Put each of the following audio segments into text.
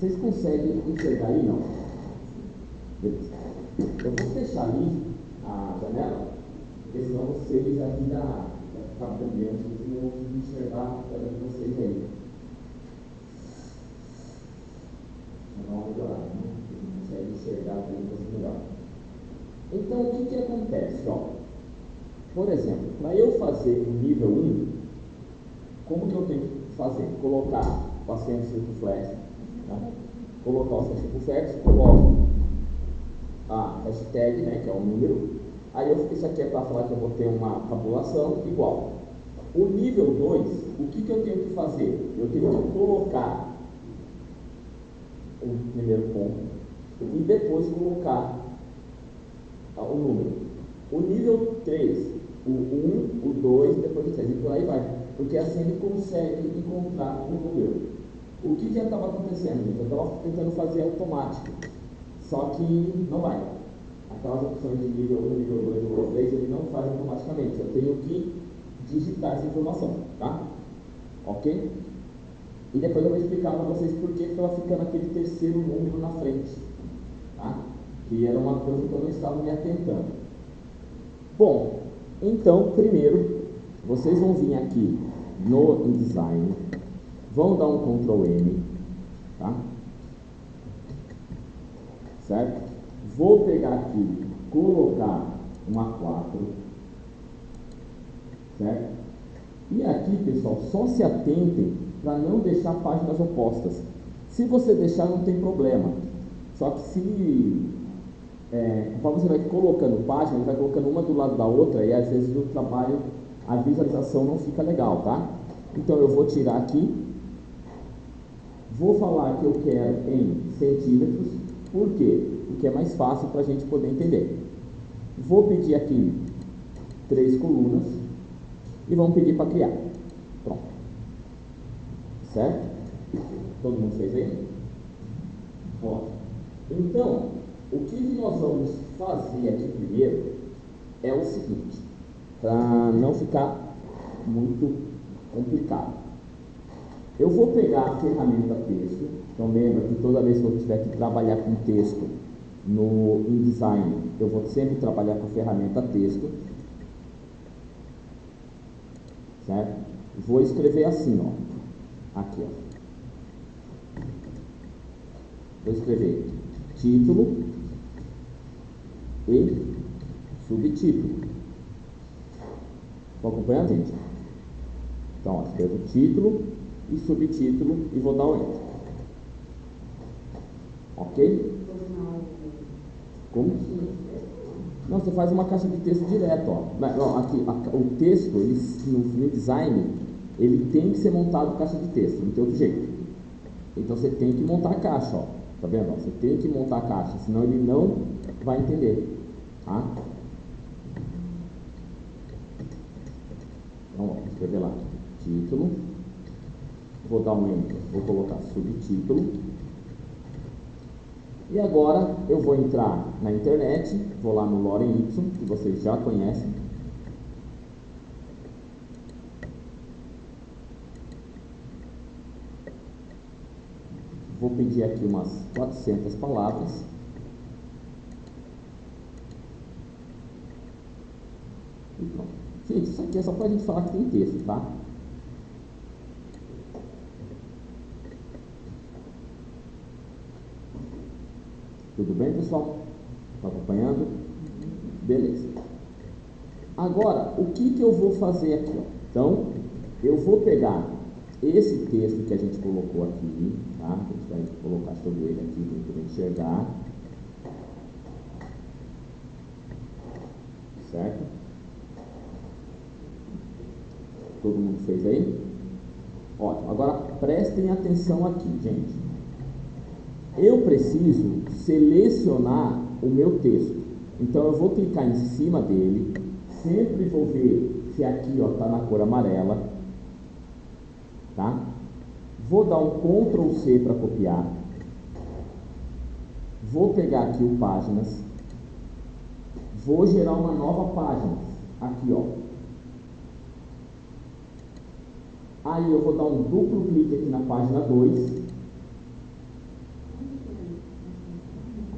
Vocês conseguem enxergar aí, não? Beleza. Eu vou fechar ali a janela, porque senão vocês aqui da brilhante, vocês não vão conseguir enxergar a tela de vocês aí. Vou dar uma melhorada, né? Vocês não conseguem enxergar a tela de vocês melhor. Então, o que acontece? Ó, por exemplo, para eu fazer o nível 1, como que eu tenho que fazer? Colocar o acento circunflexo, tá? Colocar o acento circunflexo, coloco a hashtag, né, que é o número. Aí isso aqui é para falar que eu vou ter uma tabulação igual. O nível 2, o que eu tenho que fazer? Eu tenho que colocar o primeiro ponto e depois colocar o número. O nível 3, o 1, o 2, depois o 3, e por aí vai. Porque assim ele consegue encontrar o número. O que estava acontecendo, gente? Eu estava tentando fazer automático, só que não vai. Aquelas opções de nível 1, nível 2, nível 3, ele não faz automaticamente. Eu tenho que digitar essa informação, tá? Ok? E depois eu vou explicar para vocês por que estava ficando aquele terceiro número na frente, tá? Que era uma coisa que eu não estava me atentando. Bom, então, primeiro, vocês vão vir aqui no InDesign, vão dar um Ctrl M, tá? Certo? Vou pegar aqui, colocar uma 4, certo? E aqui, pessoal, só se atentem para não deixar páginas opostas. Se você deixar, não tem problema. Só que se conforme você vai colocando página, ele vai colocando uma do lado da outra e às vezes o trabalho, a visualização não fica legal, tá? Então eu vou tirar aqui, vou falar que eu quero em centímetros. Por quê? Porque é mais fácil para a gente poder entender. Vou pedir aqui 3 colunas e vamos pedir para criar. Pronto. Certo? Todo mundo fez aí? Ó. Então, o que nós vamos fazer aqui primeiro é o seguinte, para não ficar muito complicado. Eu vou pegar a ferramenta texto. Então lembra que toda vez que eu tiver que trabalhar com texto no InDesign, eu vou sempre trabalhar com a ferramenta texto, certo? Vou escrever assim, ó, aqui, ó. Vou escrever título e subtítulo. Estão acompanhando, gente? Então, ó, escrevo título e subtítulo e vou dar o Enter. Ok? Como? Não, você faz uma caixa de texto direto, ó. Não, aqui, o texto, ele, no design, ele tem que ser montado caixa de texto, não tem outro jeito. Então você tem que montar a caixa, ó. Tá vendo? Você tem que montar a caixa, senão ele não vai entender, tá? Então, ó, vou escrever lá, título, vou dar um Enter, vou colocar subtítulo. E agora eu vou entrar na internet, vou lá no Lorem Ipsum, que vocês já conhecem. Vou pedir aqui umas 400 palavras. E pronto. Gente, isso aqui é só para a gente falar que tem texto, tá? Tudo bem, pessoal? Está acompanhando? Beleza. Agora, o que eu vou fazer aqui? Ó? Então, eu vou pegar esse texto que a gente colocou aqui, tá? A gente vai colocar sobre ele aqui para poder enxergar. Certo? Todo mundo fez aí? Ótimo. Agora, prestem atenção aqui, gente. Eu preciso selecionar o meu texto. Então eu vou clicar em cima dele, sempre vou ver se aqui está na cor amarela, tá? Vou dar um Ctrl C para copiar, vou pegar aqui o páginas, vou gerar uma nova página, aqui ó. Aí eu vou dar um duplo clique aqui na página 2.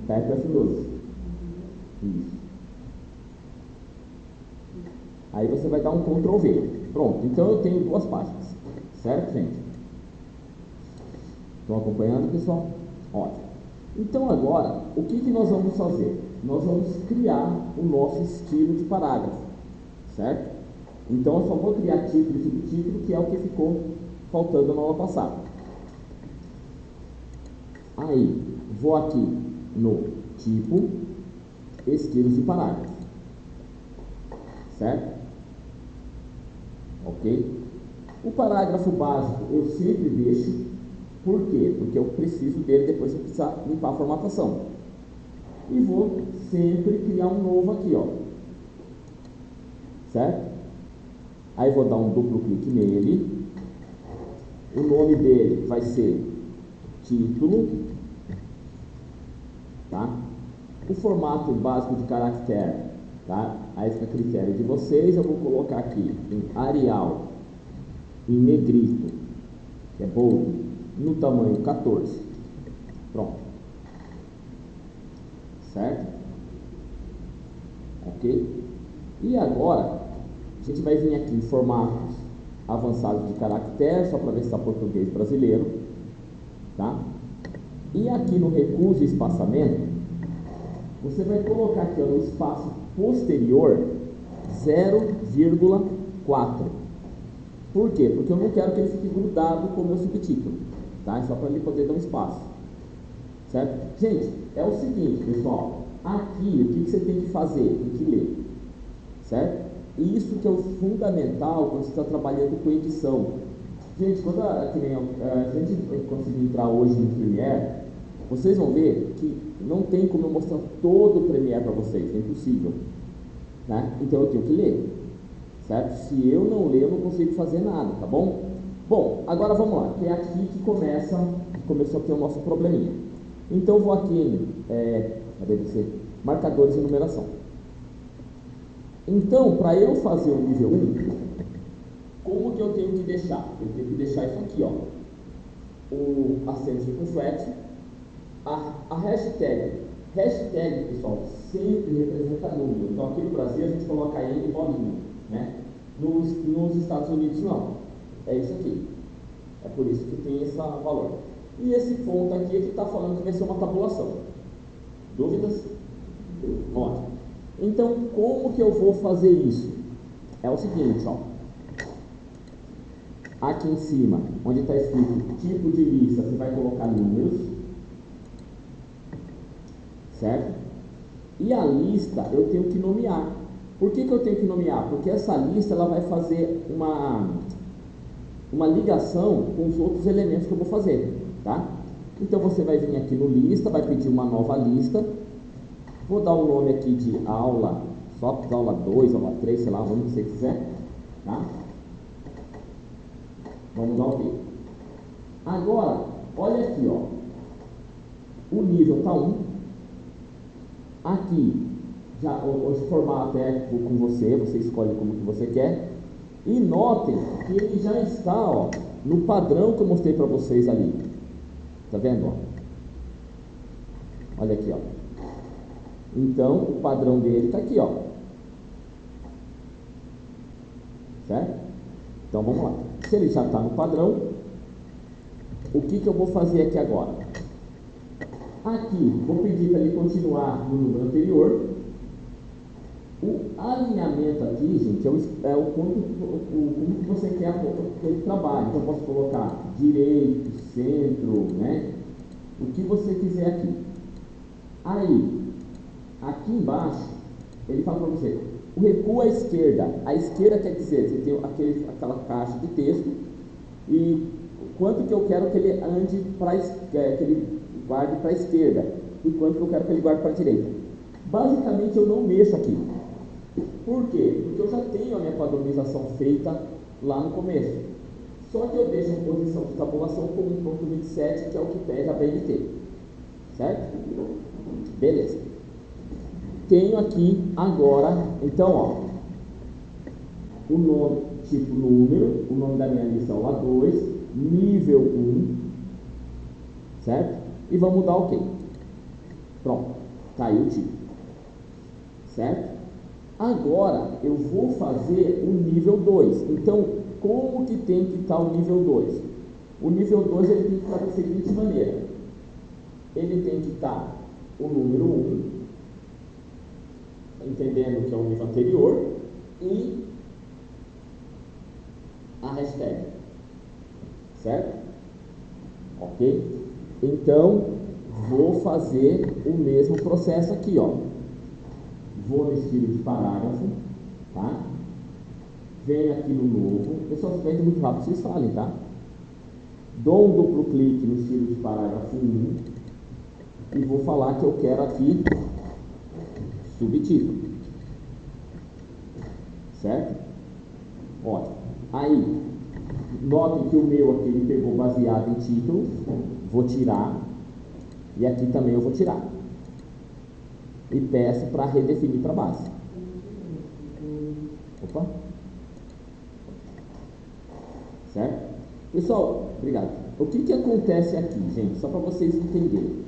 Type F12. Isso. Aí você vai dar um Ctrl V. Pronto, então eu tenho duas páginas. Certo, gente? Estão acompanhando, pessoal? Ótimo. Então agora, o que nós vamos fazer? Nós vamos criar o nosso estilo de parágrafo. Certo? Então eu só vou criar título e subtítulo, que é o que ficou faltando na aula passada. Aí, vou aqui no tipo, estilos de parágrafo. Certo? Ok? O parágrafo básico eu sempre deixo. Por quê? Porque eu preciso dele depois se eu precisar limpar a formatação. E vou sempre criar um novo aqui, ó. Certo? Aí vou dar um duplo clique nele. O nome dele vai ser título. Tá? O formato básico de caractere, tá? Aí fica a critério de vocês. Eu vou colocar aqui em Arial, em negrito, que é bold, no tamanho 14. Pronto. Certo? Ok? E agora, a gente vai vir aqui em formatos avançados de caractere, só para ver se está português brasileiro. Tá? E aqui no recurso e espaçamento, você vai colocar aqui ó, no espaço posterior 0,4. Por quê? Porque eu não quero que ele fique grudado com o meu subtítulo. Tá? É só para ele poder dar um espaço. Certo? Gente, é o seguinte, pessoal. Aqui, o que você tem que fazer? Tem que ler. Certo? Isso que é o fundamental quando você está trabalhando com edição. Gente, quando a gente conseguir entrar hoje no Premiere, vocês vão ver que não tem como eu mostrar todo o Premiere para vocês. É impossível. Né? Então eu tenho que ler. Certo? Se eu não ler, eu não consigo fazer nada, tá bom? Bom, agora vamos lá, que é aqui que começou a ter o nosso probleminha. Então eu vou aqui em deve ser marcadores de numeração. Então, para eu fazer o nível 1, como que eu tenho que deixar? Eu tenho que deixar isso aqui, ó. O acento circunflexo, a hashtag. Hashtag, pessoal, sempre representa número. Então aqui no Brasil a gente coloca N e bolinha, né? Nos Estados Unidos não. É isso aqui. É por isso que tem esse valor. E esse ponto aqui é que está falando que vai ser uma tabulação. Dúvidas? Ótimo. Então, como que eu vou fazer isso? É o seguinte, ó. Aqui em cima, onde está escrito tipo de lista, você vai colocar números. Certo? E a lista eu tenho que nomear. Por que eu tenho que nomear? Porque essa lista ela vai fazer uma ligação com os outros elementos que eu vou fazer, tá? Então você vai vir aqui no lista, vai pedir uma nova lista. Vou dar um nome aqui de aula, só para aula 2, aula 3, sei lá, o nome que você quiser, tá? Vamos dar OK. Agora, olha aqui, ó. O nível está 1. Aqui, já o formato é com você escolhe como que você quer. E notem que ele já está, ó, no padrão que eu mostrei para vocês ali. Tá vendo, ó? Olha aqui, ó. Então, o padrão dele está aqui, ó. Certo? Então, vamos lá. Se ele já está no padrão, o que eu vou fazer aqui agora? Aqui, vou pedir para ele continuar no número anterior. O alinhamento aqui, gente, é como que você quer que ele trabalhe. Então, eu posso colocar direito, centro, né? O que você quiser aqui. Aí, aqui embaixo, ele fala para você, o recuo à esquerda. A esquerda quer dizer, você tem aquela caixa de texto e quanto que eu quero que ele ande que ele guarde para a esquerda e quanto que eu quero que ele guarde para a direita. Basicamente, eu não mexo aqui. Por quê? Porque eu já tenho a minha padronização feita lá no começo. Só que eu deixo a posição de tabulação como 1.27, que é o que pede a BNT. Certo? Beleza. Tenho aqui agora, então, ó, o nome, tipo número, o nome da minha lista aula 2, nível 1, certo? E vamos dar OK. Pronto. Caiu o título, certo? Agora eu vou fazer o nível 2. Então, como que tem que estar o nível 2? O nível 2 ele tem que estar da seguinte maneira. Ele tem que estar o número 1, entendendo que é o nível anterior, e a hashtag, certo? Ok? Então, vou fazer o mesmo processo aqui, ó. Vou no estilo de parágrafo, tá? Venho aqui no novo. Pessoal, se pede muito rápido, vocês falem, tá? Dou um duplo clique no estilo de parágrafo 1 e vou falar que eu quero aqui subtítulo, certo? Ótimo. Aí, notem que o meu aqui ele pegou baseado em título, vou tirar, e aqui também eu vou tirar. E peço para redefinir para base. Opa! Certo? Pessoal, obrigado. O que acontece aqui, gente? Só para vocês entenderem.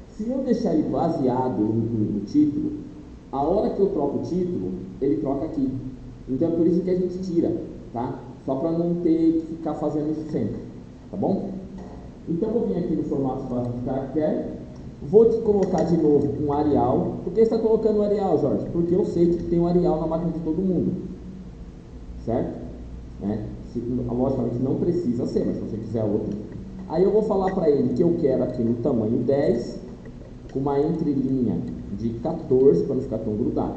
Se eu deixar ele baseado no título, a hora que eu troco o título, ele troca aqui. Então é por isso que a gente tira, tá? Só para não ter que ficar fazendo isso sempre, tá bom? Então eu vou vir aqui no formato básico de caractere, vou te colocar de novo um Arial. Por que você está colocando o Arial, Jorge? Porque eu sei que tem um Arial na máquina de todo mundo, certo? Né? Logicamente não precisa ser, mas se você quiser outro. Aí eu vou falar para ele que eu quero aqui no tamanho 10, com uma entrelinha de 14, para não ficar tão grudado,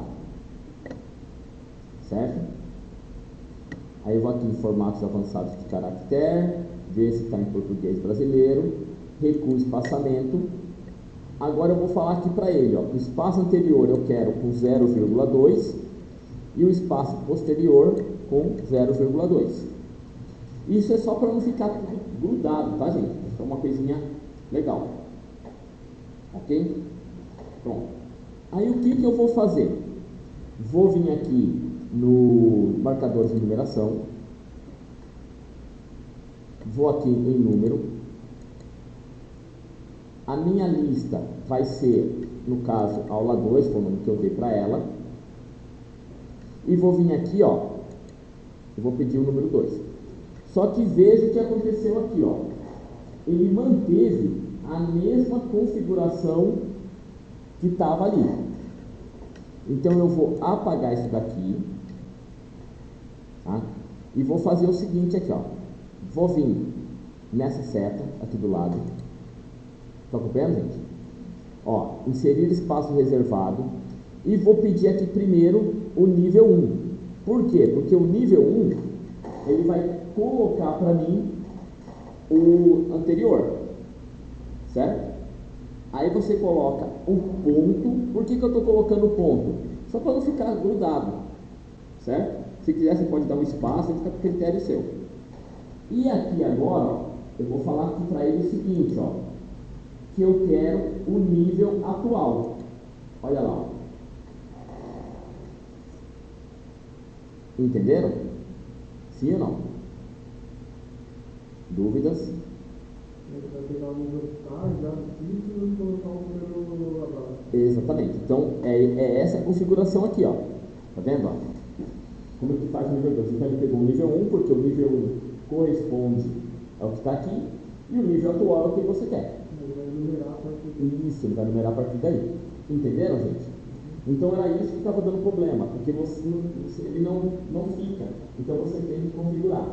certo? Aí eu vou aqui em formatos avançados de caractere, ver se está em português brasileiro, recuo espaçamento. Agora eu vou falar aqui para ele, ó, o espaço anterior eu quero com 0,2 e o espaço posterior com 0,2. Isso é só para não ficar tudo grudado, tá, gente? Isso é uma coisinha legal. Ok? Pronto. Aí o que eu vou fazer? Vou vir aqui no marcador de numeração. Vou aqui em número. A minha lista vai ser, no caso, aula 2, foi o nome que eu dei para ela. E vou vir aqui, ó. Eu vou pedir o número 2. Só que veja o que aconteceu aqui, ó. Ele manteve a mesma configuração que estava ali. Então eu vou apagar isso daqui, tá? E vou fazer o seguinte aqui, ó. Vou vir nessa seta aqui do lado. Tá acompanhando, gente? Ó, inserir espaço reservado. E vou pedir aqui primeiro o nível 1. Por quê? Porque o nível 1 ele vai colocar para mim o anterior, certo? Aí você coloca o ponto. Por que eu estou colocando o ponto? Só para não ficar grudado, certo? Se quiser você pode dar um espaço, fica com critério seu. E aqui agora, ó, eu vou falar aqui para ele o seguinte, ó, que eu quero o nível atual. Olha lá, ó. Entenderam? Sim ou não? Dúvidas? Vai pegar o número já título e colocar o número abaixo. Exatamente. Então, é essa a configuração aqui, ó. Tá vendo, ó? Como que faz o nível 2? Então, ele pegou o nível 1, porque o nível 1 corresponde ao que está aqui, e o nível atual é o que você quer. Ele vai numerar a partir daí. Isso, ele vai numerar a partir daí. Entenderam, gente? Então, era isso que estava dando problema, porque ele não fica. Então, você tem que configurar.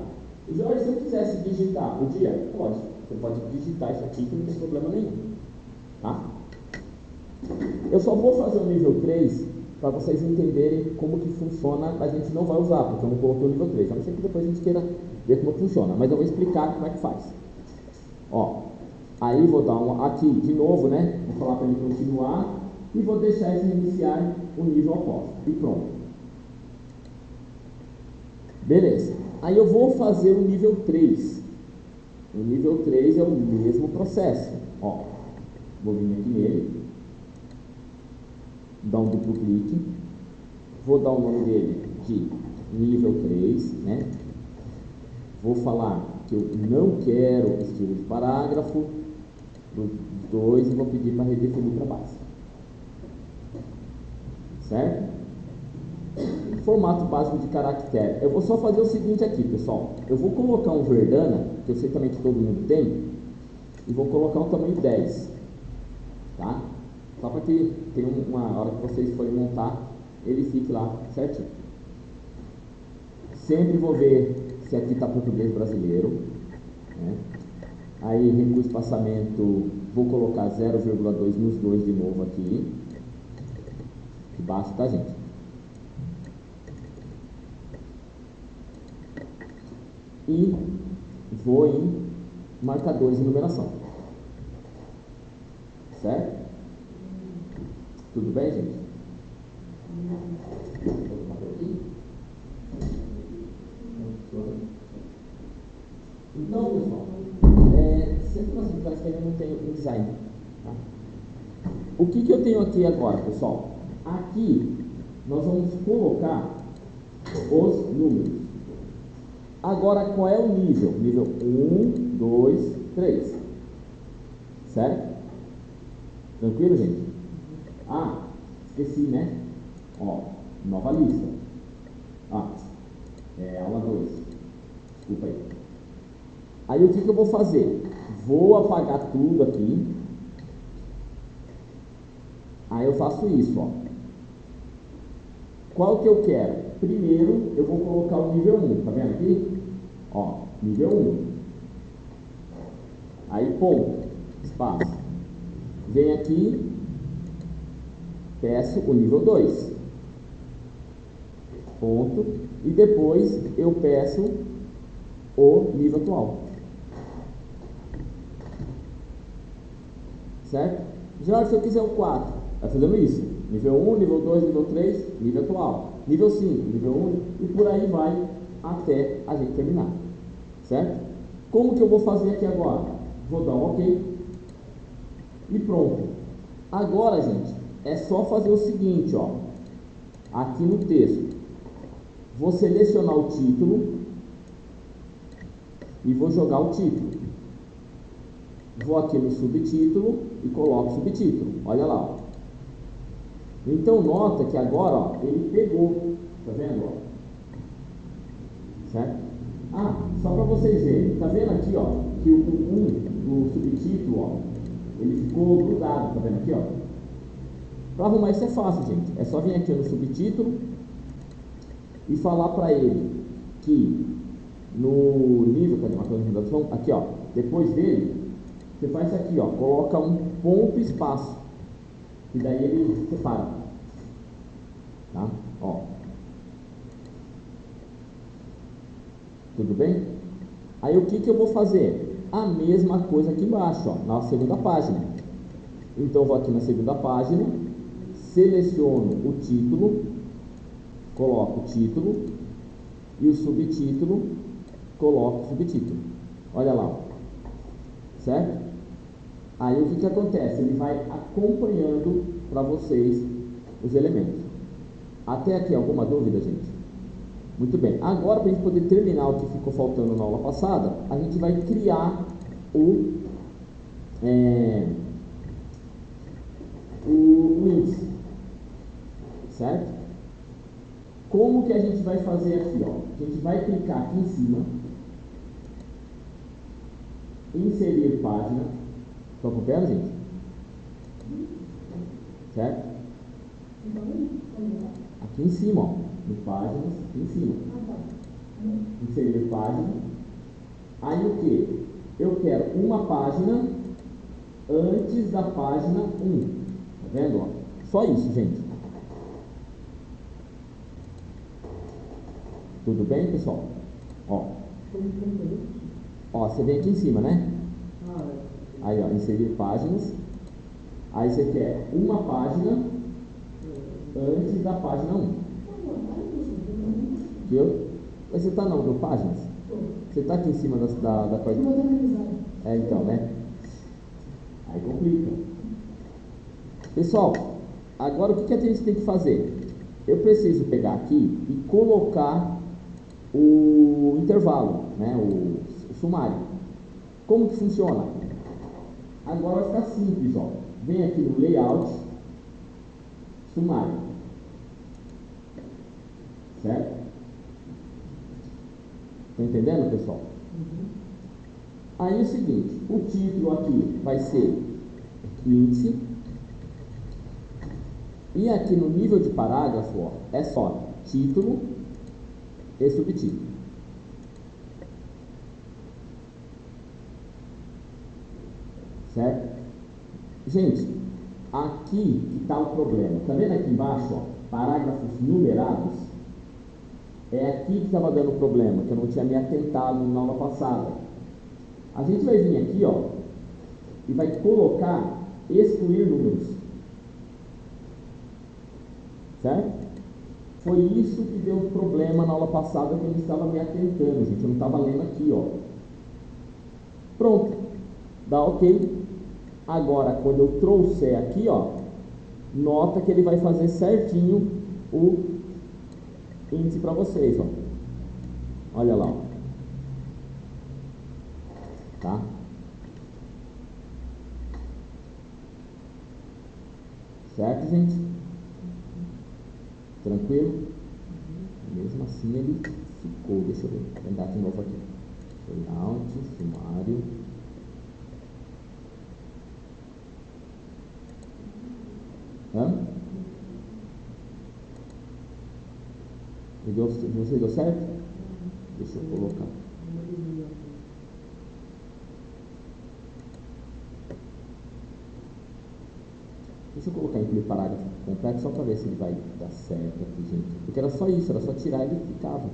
Jorge, se eu quisesse digitar, podia? Pode. Você pode digitar isso aqui que não tem problema nenhum. Tá? Eu só vou fazer o nível 3 para vocês entenderem como que funciona. A gente não vai usar, porque eu não coloquei o nível 3. A não ser que depois a gente queira ver como funciona. Mas eu vou explicar como é que faz. Ó, aí vou dar aqui de novo, né? Vou falar para ele continuar e vou deixar ele iniciar o nível após. E pronto. Beleza. Aí eu vou fazer o nível 3. O nível 3 é o mesmo processo. Ó, vou vir aqui nele, dar um duplo clique, vou dar o nome dele de nível 3, né? Vou falar que eu não quero estilo de parágrafo, do 2, e vou pedir para redefinir para base. certo? Formato básico de caractere. Eu vou só fazer o seguinte aqui, pessoal. Eu vou colocar um Verdana, que eu sei também que todo mundo tem, e vou colocar um tamanho 10, tá? Só para que tenha uma hora que vocês forem montar, ele fique lá certinho. Sempre vou ver se aqui está português brasileiro, né? Aí, recurso espaçamento, vou colocar 0,2 nos dois de novo aqui. Embaixo, tá, gente? E vou em marcadores de numeração. Certo? Tudo bem, gente? Então, pessoal, sempre nas atividades que ainda não tem o design. Tá? O que eu tenho aqui agora, pessoal? Aqui nós vamos colocar os números. Agora, qual é o nível? Nível 1, 2, 3. Certo? Tranquilo, gente? Ah, esqueci, né? Ó, nova lista. Aula 2. Desculpa aí. Aí o que eu vou fazer? Vou apagar tudo aqui. Aí eu faço isso, ó. Qual que eu quero? Primeiro eu vou colocar o nível 1, tá vendo aqui? Ó, nível 1. Aí ponto, espaço. Vem aqui, peço o nível 2. Ponto. E depois eu peço o nível atual. Certo? Já se eu quiser o 4, vai fazendo isso. Nível 1, nível 2, nível 3, nível atual. Nível 5, nível 1 e por aí vai até a gente terminar. Certo? Como que eu vou fazer aqui agora? Vou dar um OK. E pronto. Agora, gente, é só fazer o seguinte, ó. Aqui no texto. Vou selecionar o título e vou jogar o título. Vou aqui no subtítulo e coloco o subtítulo. Olha lá, ó. Então, nota que agora, ó, ele pegou. Tá vendo, ó? Certo? Só para vocês verem. Tá vendo aqui, ó, que o 1 do subtítulo, ó, ele ficou grudado. Tá vendo aqui, ó? Para arrumar isso é fácil, gente. É só vir aqui no subtítulo e falar para ele que no nível, cadê uma coisa de redação? Aqui, ó, depois dele, você faz isso aqui, ó, coloca um ponto e espaço, e daí ele separa, tá? Ó, tudo bem? Aí o que eu vou fazer? A mesma coisa aqui embaixo, ó, na segunda página. Então vou aqui na segunda página, seleciono o título, coloco o título e o subtítulo, coloco o subtítulo. Olha lá, ó. Certo? Aí o que acontece? Ele vai acompanhando para vocês os elementos. Até aqui, alguma dúvida, gente? Muito bem. Agora, para a gente poder terminar o que ficou faltando na aula passada, a gente vai criar o índice. Certo? Como que a gente vai fazer aqui, ó? A gente vai clicar aqui em cima, inserir página. Estão acompanhando, gente? Certo? Aqui em cima, ó, em páginas, aqui em cima. Inserir página. Aí o que? Eu quero uma página antes da página 1. Tá vendo, ó? Só isso, gente. Tudo bem, pessoal? Ó, você vem aqui em cima, né? Aí, ó, inserir páginas. Aí você quer uma página antes da página 1. Viu? Mas você tá não, do páginas? Você tá aqui em cima da coisa. Então, né? Aí complica. Pessoal, agora o que a gente tem que fazer? Eu preciso pegar aqui e colocar o intervalo, né? O sumário. Como que funciona? Agora vai ficar simples, ó. Vem aqui no layout, sumário. Certo? Tá entendendo, pessoal? Aí é o seguinte, o título aqui vai ser índice, e aqui no nível de parágrafo, ó, é só título e subtítulo. Certo? Gente, aqui que está o problema. Tá vendo aqui embaixo, ó, parágrafos numerados? É aqui que estava dando problema, que eu não tinha me atentado na aula passada. A gente vai vir aqui, ó, e vai colocar excluir números. Certo? Foi isso que deu problema na aula passada, que eu não estava me atentando, gente. Eu não estava lendo aqui, ó. Pronto. Dá ok. Agora, quando eu trouxer aqui, ó, nota que ele vai fazer certinho o índice para vocês, ó. Olha lá, ó. Tá? Certo, gente? Tranquilo? Mesmo assim ele ficou. Deixa eu ver. Vou andar de novo aqui. Layout, sumário. Você deu certo? Deixa eu colocar. Deixa eu colocar incluir parágrafo completo só para ver se ele vai dar certo aqui, gente. Porque era só isso, era só tirar e ele ficava.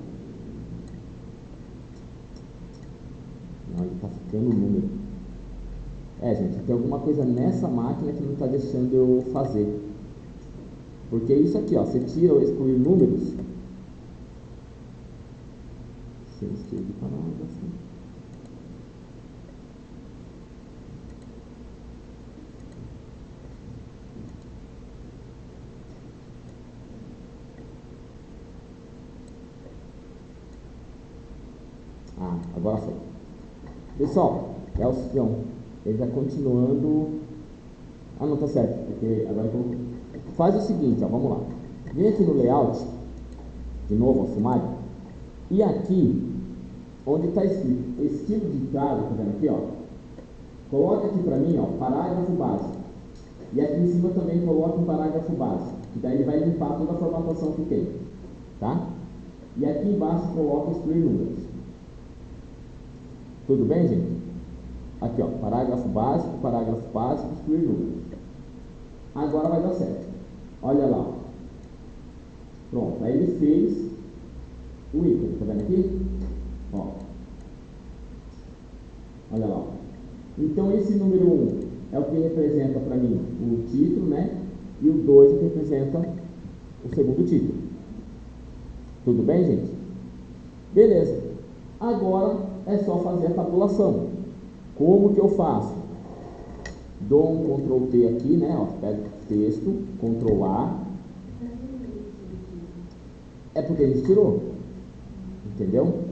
Não, ele tá ficando o número. Gente, tem alguma coisa nessa máquina que não está deixando eu fazer. Porque isso aqui, ó, você tira ou excluir números. Sem escrever parágrafo. Agora foi. Pessoal, é o Sião. Ele está continuando. Não tá certo, porque agora eu faz o seguinte, ó, vamos lá. Vem aqui no layout, de novo, ó, sumário. E aqui, onde está escrito estilo de entrada, tá vendo aqui, ó? Coloca aqui para mim, ó, parágrafo básico. E aqui em cima também coloca um parágrafo básico, que daí ele vai limpar toda a formatação que tem, tá? E aqui embaixo coloca excluir números. Tudo bem, gente? Aqui, ó, parágrafo básico, excluir números. Agora vai dar certo. Olha lá. Pronto, aí ele fez o ícone, tá vendo aqui? Ó. Olha lá. Então esse número 1 é o que representa para mim o título, né? E o 2 é o que representa o segundo título. Tudo bem, gente? Beleza. Agora é só fazer a tabulação. Como que eu faço? Dou um Ctrl T aqui, né? Ó, pego o texto, Ctrl A. É porque a gente tirou. Entendeu?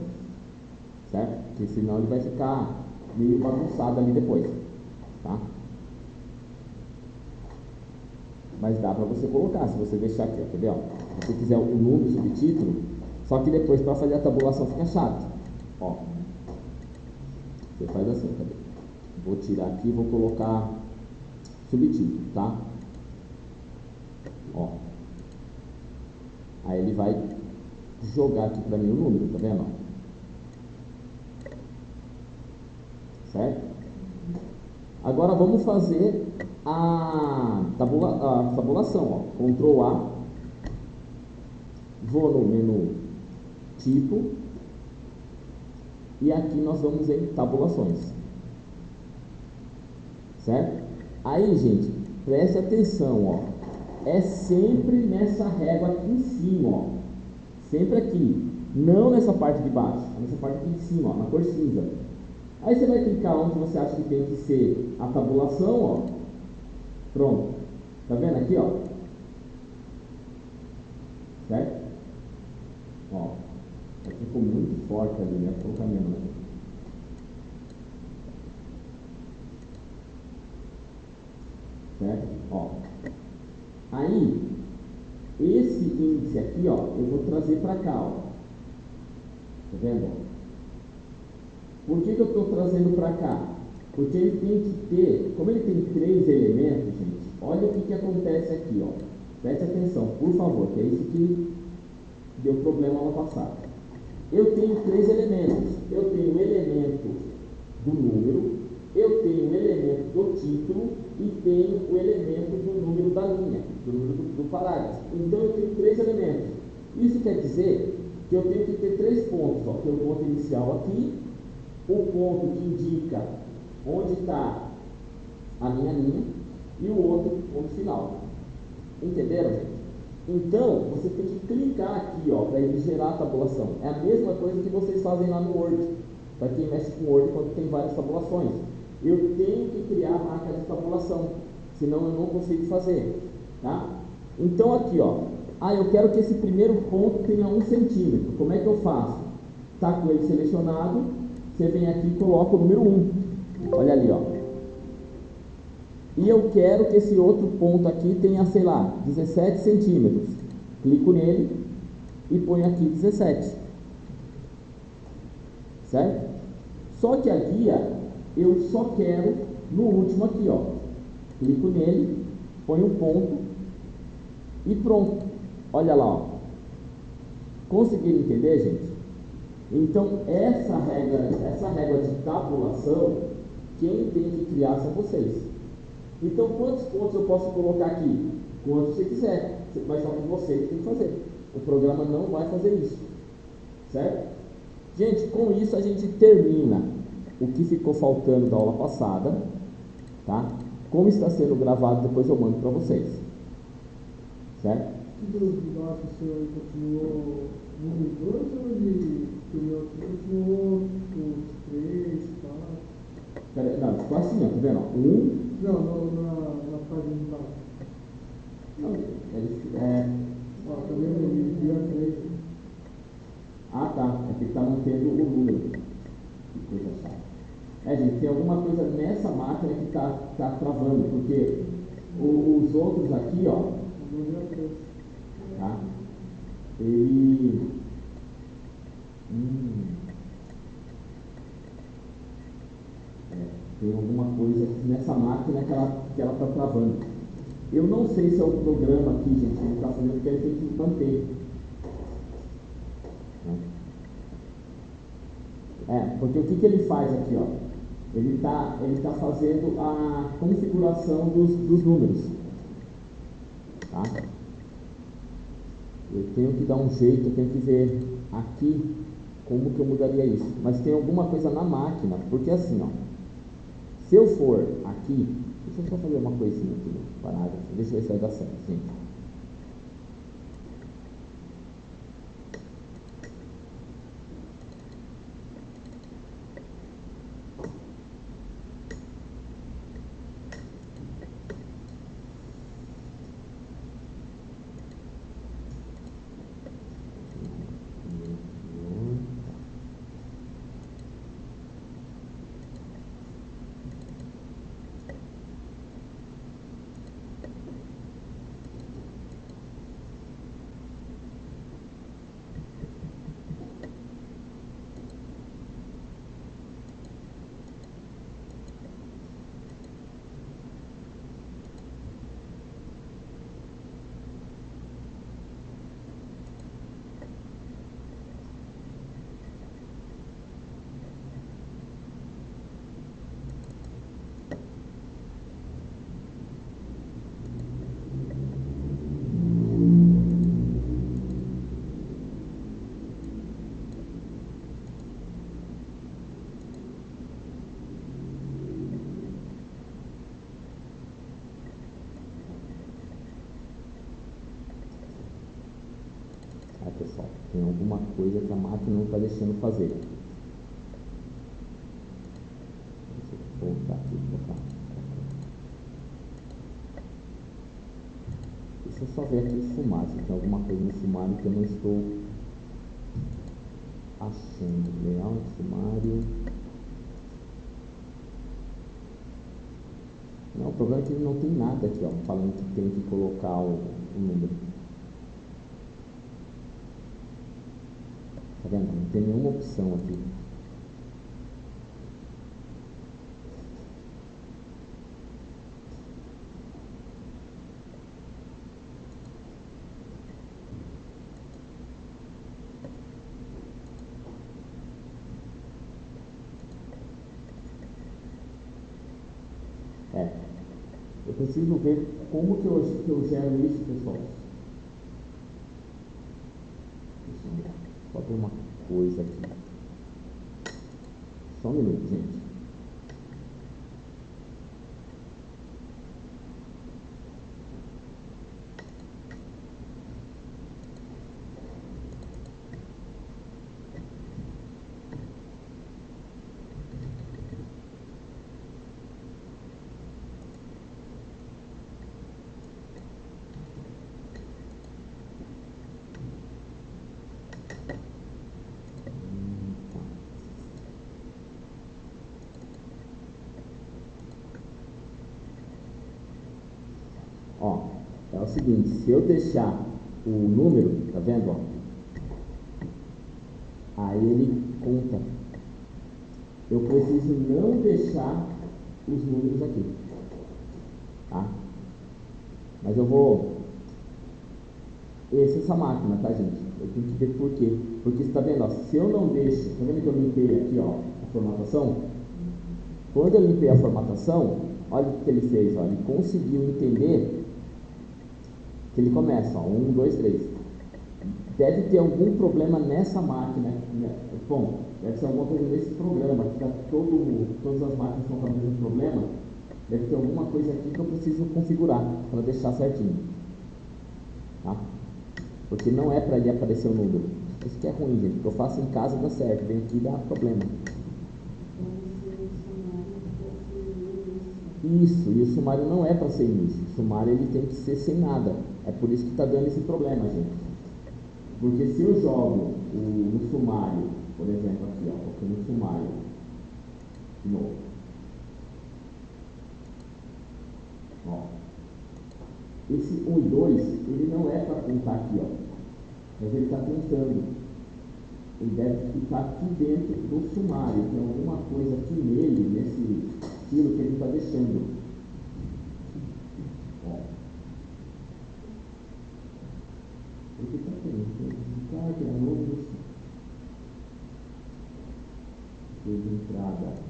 Certo? Porque senão ele vai ficar meio bagunçado ali depois. Tá? Mas dá para você colocar, se você deixar aqui, ó, quer ver? Ó? Se você quiser o número, o subtítulo, só que depois para fazer a tabulação fica chato. Ó. Você faz assim, cadê? Vou tirar aqui e vou colocar subtítulo, tá? Ó. Aí ele vai jogar aqui para mim o número, tá vendo? Certo? Agora vamos fazer a tabulação, ó. Ctrl A. Vou no menu tipo. E aqui nós vamos em tabulações. Certo? Aí, gente, preste atenção, ó. É sempre nessa régua aqui em cima, ó. Sempre aqui. Não nessa parte de baixo. Nessa parte aqui de cima, ó, na cor cinza. Aí você vai clicar onde você acha que tem que ser a tabulação, ó. Pronto. Tá vendo aqui, ó? Certo? Ó. Ficou muito forte ali, né? Vou colocar menos aqui. Certo? Ó. Aí, esse índice aqui, ó, eu vou trazer para cá, ó. Tá vendo? Por que eu estou trazendo para cá? Porque ele tem que ter, como ele tem 3 elementos, gente, olha o que acontece aqui, ó. Preste atenção, por favor, que é isso que deu problema no passado. Eu tenho 3 elementos. Eu tenho o elemento do número, eu tenho o elemento do título e tenho o elemento do número da linha, do número do parágrafo. Então eu tenho 3 elementos. Isso quer dizer que eu tenho que ter 3 pontos, ó. Tem o ponto inicial aqui, o ponto que indica onde está a minha linha e o outro ponto final. Entenderam, gente? Então, você tem que clicar aqui, ó, para ele gerar a tabulação. É a mesma coisa que vocês fazem lá no Word. Para quem mexe com Word quando tem várias tabulações. Eu tenho que criar a marca de tabulação, senão eu não consigo fazer, tá? Então aqui, ó, eu quero que esse primeiro ponto tenha 1 centímetro. Como é que eu faço? Tá com ele selecionado, você vem aqui e coloca o número 1. Olha ali, ó. E eu quero que esse outro ponto aqui tenha, sei lá, 17 centímetros. Clico nele e ponho aqui 17. Certo? Só que a guia eu só quero no último aqui, ó. Clico nele, ponho um ponto e pronto. Olha lá, ó. Conseguiram entender, gente? Então, essa regra de tabulação, quem tem que criar são vocês. Então, quantos pontos eu posso colocar aqui? Quantos você quiser, mas só que você que tem que fazer. O programa não vai fazer isso, certo? Gente, com isso a gente termina o que ficou faltando da aula passada, tá? Como está sendo gravado, depois eu mando para vocês, certo? Que dos dados o senhor continuou no 2 ou ele continuou os 3, 4? Não, ficou assim, ó, tá vendo? Não, na página de baixo. Não, Ó, tá vendo? Ele vira 3. Ah, tá. É que ele está mantendo o número. Que coisa chata. Gente, tem alguma coisa nessa máquina que tá travando, porque os outros aqui, ó, tá? Ele... tem alguma coisa nessa máquina que ela está travando. Eu não sei se é o programa aqui, gente, que ele está fazendo, porque ele tem que manter. Porque o que ele faz aqui, ó? Ele tá fazendo a configuração dos números. Tá? Eu tenho que dar um jeito, eu tenho que ver aqui como que eu mudaria isso. Mas tem alguma coisa na máquina, porque assim, ó. Se eu for aqui, deixa eu só fazer uma coisinha aqui no parágrafo, deixa eu ver se vai dar certo, gente. Pessoal, tem alguma coisa que a máquina não está deixando fazer. Deixa eu voltar aqui para cá. Deixa eu só ver aqui o sumário, se tem alguma coisa no sumário que eu não estou achando. Layout, sumário. Não, o problema é que não tem nada aqui, ó, falando que tem que colocar o número. Tá vendo? Não tem nenhuma opção aqui. Eu preciso ver como que eu gero isso, pessoal. Deixa eu só ver uma coisa aqui. Só um minuto, gente. Ó, é o seguinte, se eu deixar o número, tá vendo, ó? Aí ele conta. Eu preciso não deixar os números aqui, tá? Mas eu vou... Essa máquina, tá, gente? Eu tenho que ver por quê. Porque você tá vendo, ó, se eu não deixo... Tá vendo que eu limpei aqui, ó, a formatação? Quando eu limpei a formatação, olha o que ele fez, ó. Ele conseguiu entender que ele começa, ó, 1, 2, 3. Deve ter algum problema nessa máquina, né? Bom, deve ser alguma coisa nesse programa, que tá todas as máquinas estão com o mesmo problema. Deve ter alguma coisa aqui que eu preciso configurar para deixar certinho, tá? Porque não é para ele aparecer o número. Isso que é ruim, gente, porque eu faço em casa dá certo, vem aqui e dá problema. Isso, e o sumário não é para ser início, o sumário ele tem que ser sem nada. É por isso que está dando esse problema, gente. Porque se eu jogo no sumário, por exemplo, aqui, ó, aqui no sumário, de novo, ó, esse 1 e 2, ele não é para contar aqui, ó, mas ele está contando. Ele deve ficar aqui dentro do sumário, tem alguma coisa aqui nele, nesse estilo que ele está deixando. Ó. O que está tendo? Criar novo de entrada.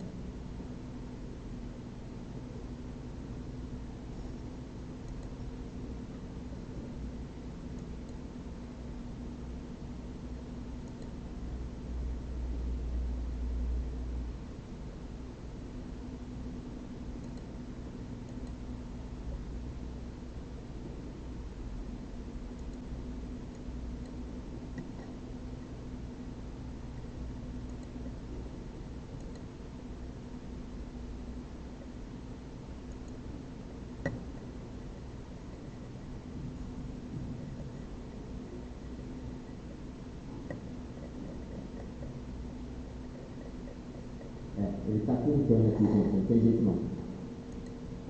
Ele está contando aqui, gente, não tem jeito não.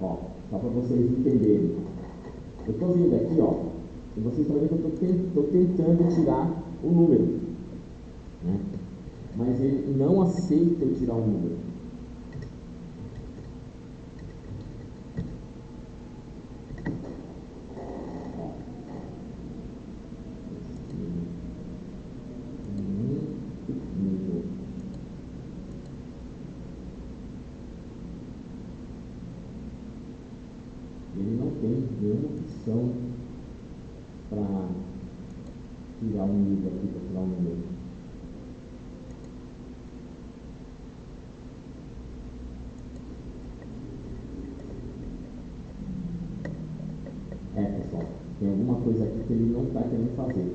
Ó, só para vocês entenderem. Eu estou vindo aqui, ó, e vocês estão vendo que eu estou tentando tirar o número, né? Mas ele não aceita eu tirar o número. Ele não tem nenhuma opção para tirar um nível aqui, para tirar um número. Pessoal, tem alguma coisa aqui que ele não está querendo fazer.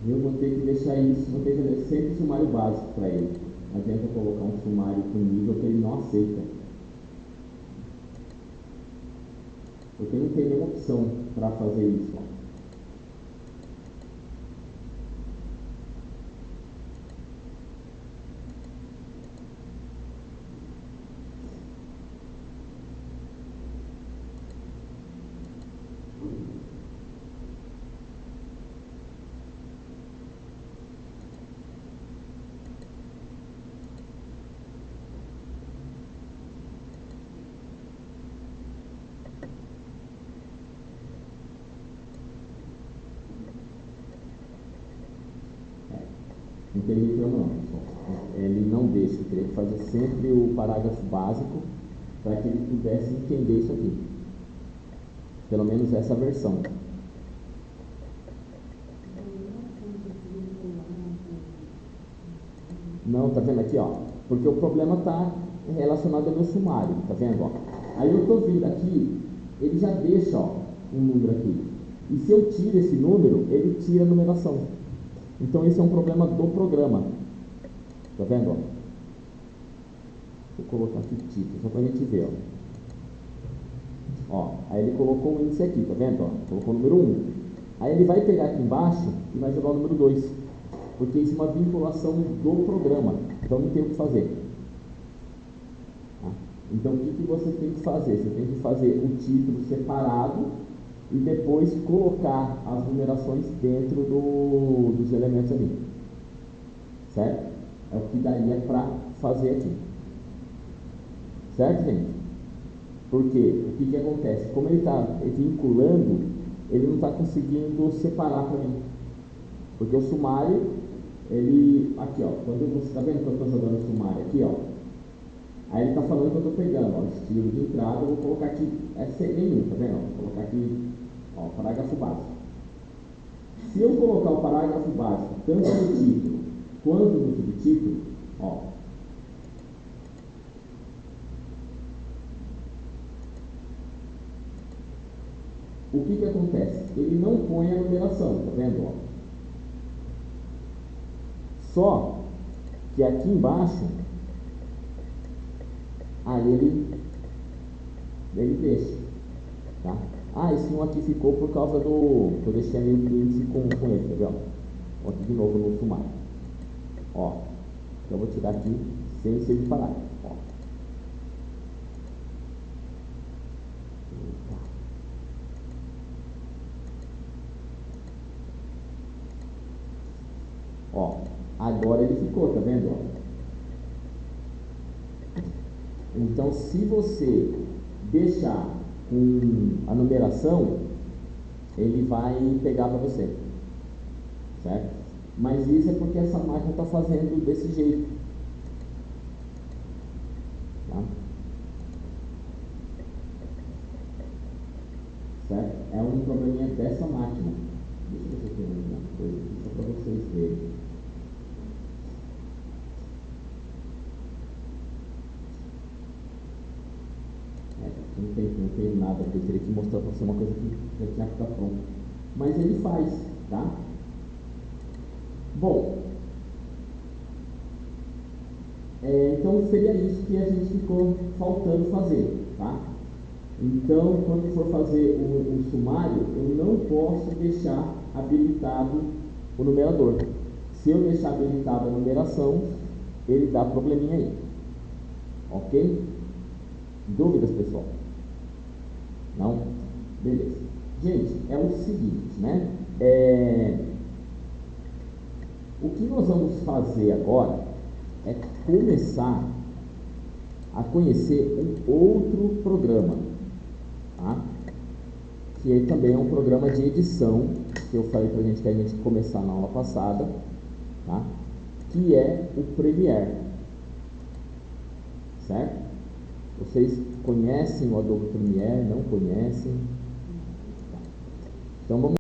Eu vou ter que deixar isso, vou ter que deixar sempre sumário básico para ele. Não adianta colocar um sumário com nível que ele não aceita. Porque não tem nenhuma opção para fazer isso. Ó. Não tem reclama não, pessoal. Ele não deixa, eu teria que fazer sempre o parágrafo básico para que ele pudesse entender isso aqui. Pelo menos essa versão. Não, tá vendo aqui, ó? Porque o problema tá relacionado ao meu sumário, tá vendo, ó? Aí eu tô vindo aqui, ele já deixa, ó, um número aqui. E se eu tiro esse número, ele tira a numeração. Então esse é um problema do programa. Tá vendo, ó? Vou colocar aqui título, só pra gente ver, ó. Aí ele colocou o índice aqui, tá vendo, ó? Colocou o número 1. Aí ele vai pegar aqui embaixo e vai jogar o número 2. Porque isso é uma vinculação do programa. Então não tem o que fazer. Tá? Então o que você tem que fazer? Você tem que fazer o título separado e depois colocar as numerações dentro dos elementos ali. Certo? É o que daria para fazer aqui. Certo, gente? Porque o que acontece? Como ele está vinculando, ele não está conseguindo separar para mim. Porque o sumário, ele... Aqui, ó. Quando você está vendo que eu estou jogando o sumário aqui, ó. Aí ele está falando que eu estou pegando, ó, estilo de entrada, eu vou colocar aqui nenhum, tá vendo? Vou colocar aqui, ó, parágrafo básico. Se eu colocar o parágrafo básico tanto no título quanto no subtítulo, ó, o que acontece? Ele não põe a numeração, tá vendo? Ó? Só que aqui embaixo, aí ele deixa, tá? Ah, esse 1 aqui ficou por causa do... que eu deixei ali o índice com ele, tá vendo? Ó, aqui de novo no sumário. Ó, então eu vou tirar aqui sem ser de parágrafo, ó. Ó, agora ele ficou, tá vendo? Ó? Então, se você deixar com a numeração, ele vai pegar para você, certo? Mas isso é porque essa máquina está fazendo desse jeito, tá? Certo? É um probleminha dessa máquina. Deixa eu ver se eu tenho alguma coisa aqui só para vocês verem. Não tem nada, porque eu teria que mostrar para você uma coisa que já tinha que ficar pronta. Mas ele faz, tá? Bom, então seria isso que a gente ficou faltando fazer, tá? Então, quando for fazer o sumário, eu não posso deixar habilitado o numerador. Se eu deixar habilitada a numeração, ele dá probleminha aí. Ok? Dúvidas, pessoal? Não? Beleza. Gente, é o seguinte, né? O que nós vamos fazer agora é começar a conhecer um outro programa, tá? Que ele também é um programa de edição, que eu falei pra gente que a gente começar na aula passada, tá? Que é o Premiere, certo? Vocês conhecem o Adobe Premiere? Não conhecem? Tá. Então vamos